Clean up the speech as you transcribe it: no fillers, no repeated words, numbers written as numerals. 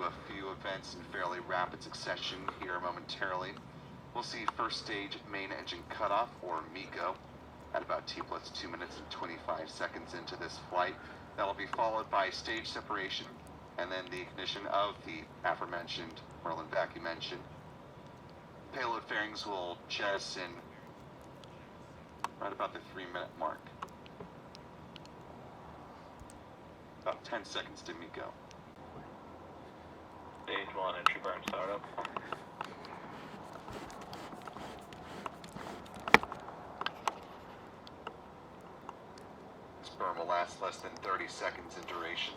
a few events in fairly rapid succession here momentarily. We'll see first stage main engine cutoff, or MECO, at about T plus 2 minutes and 25 seconds into this flight. That'll be followed by stage separation, and then the ignition of the aforementioned Merlin vacuum engine. Payload fairings will jettison right about the 3-minute mark. About 10 seconds to MECO. Stage 1 entry burn startup. This burn will last less than 30 seconds in duration.